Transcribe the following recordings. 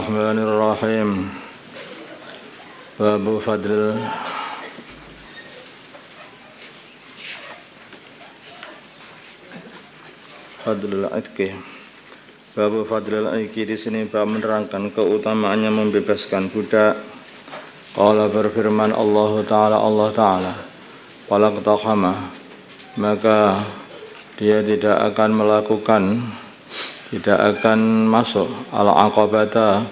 Bismillahirrahmanirrahim. Babu fadlil aitqi. Babu fadlil aitqi di sini bab menerangkan keutamaannya membebaskan budak. Qala berfirman Allah Ta'ala falaqtahama, maka dia tidak akan masuk al-aqabata,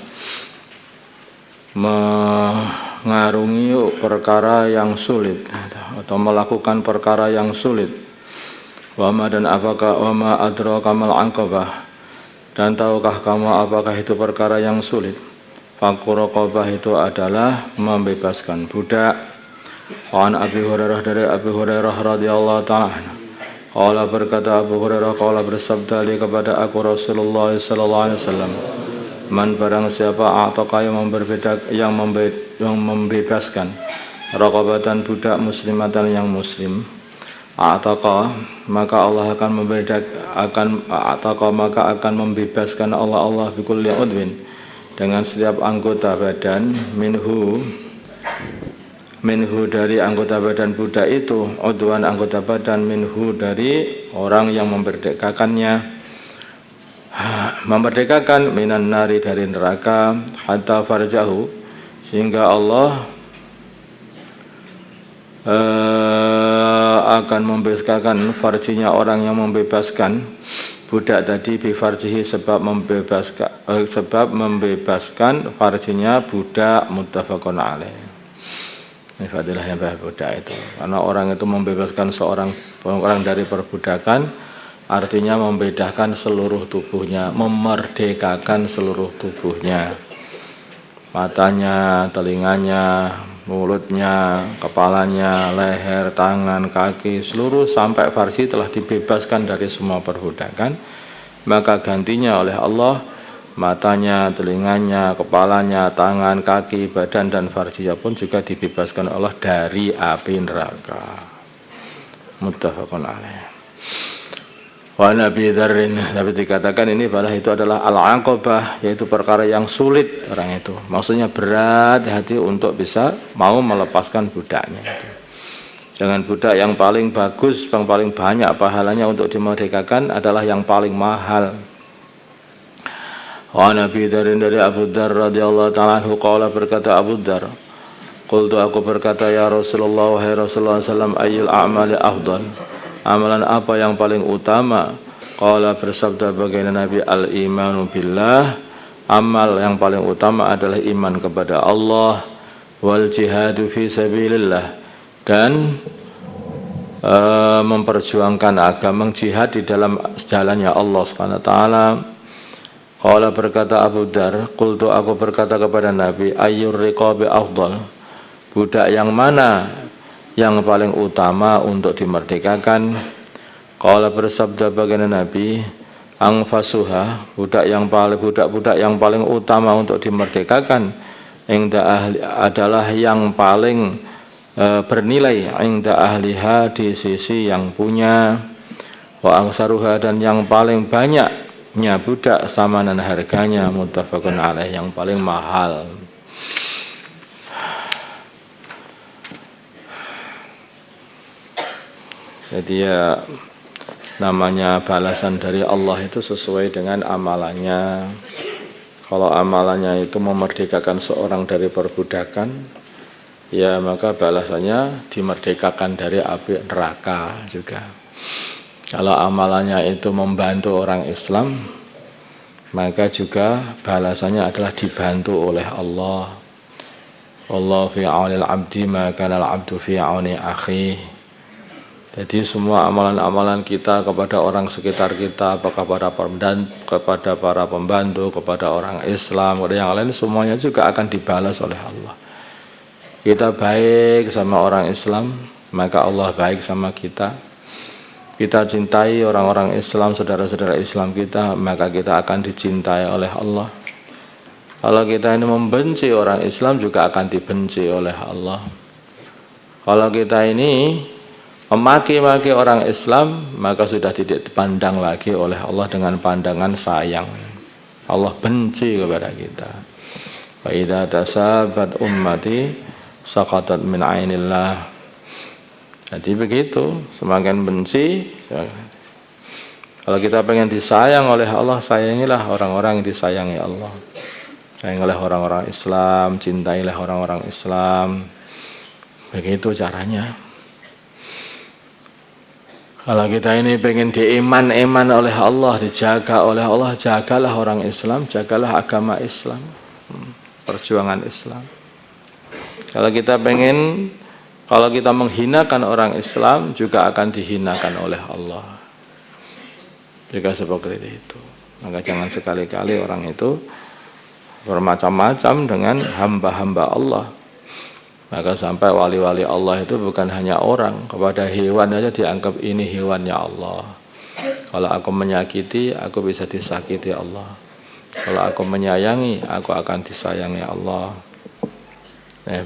mengarungi perkara yang sulit atau melakukan perkara yang sulit. Wama dan apakah wama adraka mal aqabah, dan tahukah kamu apakah itu perkara yang sulit? Fakku raqabah itu adalah membebaskan budak. An Abi Hurairah, dari Abi Hurairah radhiyallahu ta'ala anhu, qala berkata Abu Hurairah, qala bersabda li kepada aku Rasulullah sallallahu alaihi wasallam, man barang siapa a'taqa yang membebaskan raqabatan budak muslimatan yang muslim, a'taqa maka Allah akan membebaskan Allah bikulli udwin, dengan setiap anggota badan, minhu dari anggota badan budak itu, udwan anggota badan, minhu dari orang yang memerdekakan minan nari dari neraka, hatta farjahu, sehingga Allah akan membebaskan farjinya orang yang membebaskan budak tadi, bifarjihi sebab membebaskan farjinya budak, muttafaqun alaih. Ini fadilahnya budak itu, karena orang itu membebaskan orang dari perbudakan, artinya membedakan seluruh tubuhnya, memerdekakan seluruh tubuhnya, matanya, telinganya, mulutnya, kepalanya, leher, tangan, kaki, seluruh sampai farji telah dibebaskan dari semua perbudakan. Maka gantinya oleh Allah, matanya, telinganya, kepalanya, tangan, kaki, badan dan farjinya pun juga dibebaskan Allah dari api neraka. Muttafaqun alaih. Wa Nabi Dzarrin, tapi dikatakan ini itu adalah al-aqabah, yaitu perkara yang sulit orang itu. Maksudnya berat hati untuk bisa mau melepaskan budaknya itu. Jangan budak yang paling bagus, yang paling banyak pahalanya untuk dimerdekakan adalah yang paling mahal. Wa Nabi Dzarrin, dari Abu Dzar radhiyallahu ta'ala anhu, qala berkata Abu Dzar, qultu aku berkata ya Rasulullah, wahai Rasulullah sallallahu alaihi wasallam, ayyul a'mali afdal, amalan apa yang paling utama? Qala bersabda baginda Nabi, al-imanu billah, amal yang paling utama adalah iman kepada Allah, wal jihadu fi sabilillah, dan memperjuangkan agama, jihad di dalam jalannya Allah Subhanahu wa taala. Qala berkata Abu Dzar, qultu aku berkata kepada Nabi, ayyur riqabi afdal, budak yang mana yang paling utama untuk dimerdekakan? Qala bersabda baginda Nabi, angfasuha, budak yang paling utama untuk dimerdekakan adalah yang paling bernilai inda ahliha, di sisi yang punya, wa angsaruha, dan yang paling banyaknya budak samanan harganya, muttafaqun alaih, yang paling mahal. Jadi ya, namanya balasan dari Allah itu sesuai dengan amalannya. Kalau amalannya itu memerdekakan seorang dari perbudakan, ya maka balasannya dimerdekakan dari api neraka juga. Kalau amalannya itu membantu orang Islam, maka juga balasannya adalah dibantu oleh Allah. Wallahu fi aunil abdi ma kana al-abdu fi auni akhihi. Jadi semua amalan-amalan kita kepada orang sekitar kita, apakah kepada para pembantu, kepada orang Islam, kepada yang lain, semuanya juga akan dibalas oleh Allah. Kita baik sama orang Islam, maka Allah baik sama kita. Kita cintai orang-orang Islam, saudara-saudara Islam kita, maka kita akan dicintai oleh Allah. Kalau kita ini membenci orang Islam, juga akan dibenci oleh Allah. Kalau kita ini memaki-maki orang Islam, maka sudah tidak dipandang lagi oleh Allah dengan pandangan sayang. Allah benci kepada kita. Wa idza tasabat ummati saqatat min ainillah. Jadi begitu, semakin benci. Kalau kita pengen disayang oleh Allah, sayangilah orang-orang yang disayangi Allah. Sayangilah orang-orang Islam, cintailah orang-orang Islam. Begitu caranya. Kalau kita ini pengen diiman-iman oleh Allah, dijaga oleh Allah, jagalah orang Islam, jagalah agama Islam, perjuangan Islam. Kalau kita menghinakan orang Islam, juga akan dihinakan oleh Allah. Juga seperti itu. Maka jangan sekali-kali orang itu bermacam-macam dengan hamba-hamba Allah. Maka sampai wali-wali Allah itu bukan hanya orang, kepada hewan aja dianggap ini hewannya Allah. Kalau aku menyakiti, aku bisa disakiti Allah. Kalau aku menyayangi, aku akan disayangi Allah.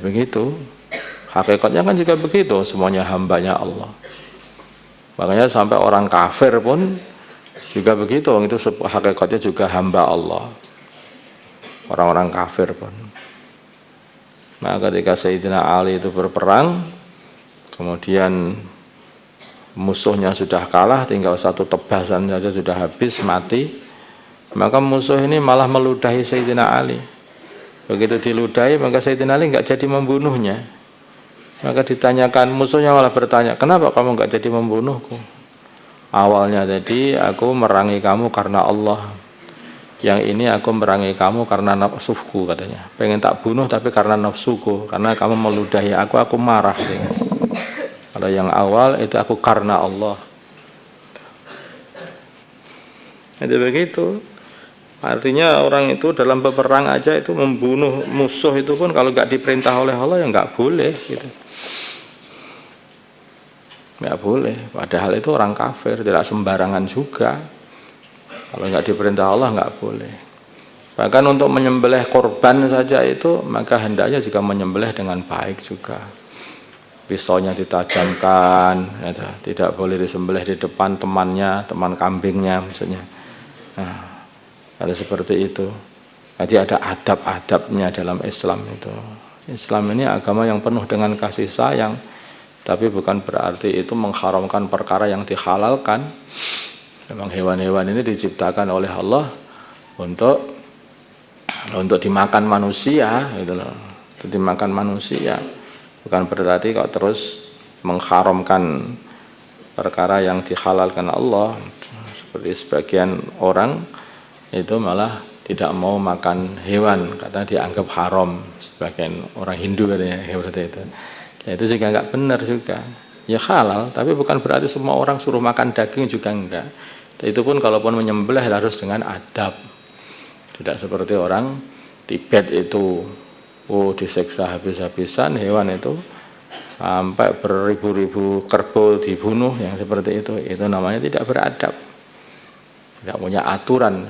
Begitu. Hakikatnya kan juga begitu, semuanya hambanya Allah. Makanya sampai orang kafir pun juga begitu, itu hakikatnya juga hamba Allah. Orang-orang kafir pun. Nah, ketika Sayyidina Ali itu berperang, kemudian musuhnya sudah kalah, tinggal satu tebasan saja sudah habis, mati. Maka musuh ini malah meludahi Sayyidina Ali. Begitu diludahi, maka Sayyidina Ali enggak jadi membunuhnya. Maka ditanyakan, musuhnya malah bertanya, kenapa kamu enggak jadi membunuhku? Awalnya tadi aku merangi kamu karena Allah. Yang ini aku merangi kamu karena nafsuku, katanya. Pengen tak bunuh tapi karena nafsuku, karena kamu meludahi aku marah sih. Kalau yang awal itu aku karena Allah. Itu begitu. Artinya orang itu dalam peperang aja itu membunuh musuh itu pun kalau nggak diperintah oleh Allah ya nggak boleh gitu. Nggak boleh. Padahal itu orang kafir, tidak sembarangan juga. Kalau nggak diperintah Allah nggak boleh. Bahkan untuk menyembelih korban saja itu maka hendaknya juga menyembelih dengan baik juga. Pistolnya ditajamkan, ya, tidak boleh disembelih di depan temannya, teman kambingnya maksudnya. Nah, ada seperti itu. Jadi ada adab-adabnya dalam Islam itu. Islam ini agama yang penuh dengan kasih sayang, tapi bukan berarti itu mengharamkan perkara yang dihalalkan. Memang hewan-hewan ini diciptakan oleh Allah untuk dimakan manusia, gitu loh. Untuk dimakan manusia. Bukan berarti kalau terus mengharamkan perkara yang dihalalkan Allah. Seperti sebagian orang itu malah tidak mau makan hewan karena dianggap haram. Sebagian orang Hindu katanya seperti itu. Ya, itu juga enggak benar juga. Ya halal, tapi bukan berarti semua orang suruh makan daging juga enggak. Itu pun kalaupun menyembelih harus dengan adab. Tidak seperti orang Tibet itu disiksa habis-habisan hewan itu sampai beribu-ribu kerbau dibunuh yang seperti itu namanya tidak beradab, tidak punya aturan.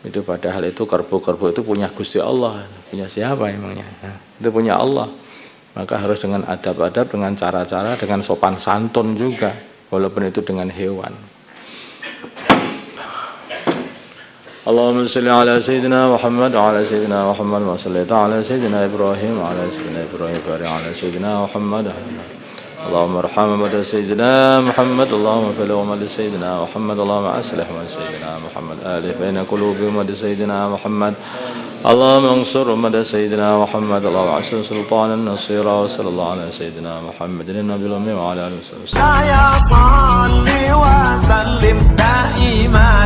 Itu padahal itu kerbau-kerbau itu punya Gusti Allah, punya siapa emangnya? Itu punya Allah. Maka harus dengan adab-adab, dengan cara-cara, dengan sopan santun juga, walaupun itu dengan hewan. Allahumma salli ala Sayyidina Muhammad wa ala Sayyidina Muhammad wa salli ala Sayyidina Ibrahim wa ala Sayyidina Ibrahim wa ala Sayyidina Muhammad. Allahumma arham wa Sayyidina Muhammad, Allahumma baligh wa Sayyidina Muhammad, Allahumma aslih wa Sayyidina Muhammad, alif baina qulubihim wa Sayyidina Muhammad. Allahumma ansur wa Sayyidina Muhammad, Allahumma asir sultanan nasira wa sallallahu ala Sayyidina Muhammadin nabiyil ummi wa ala alihi wa sallam. Ya salli wa sallim da'iman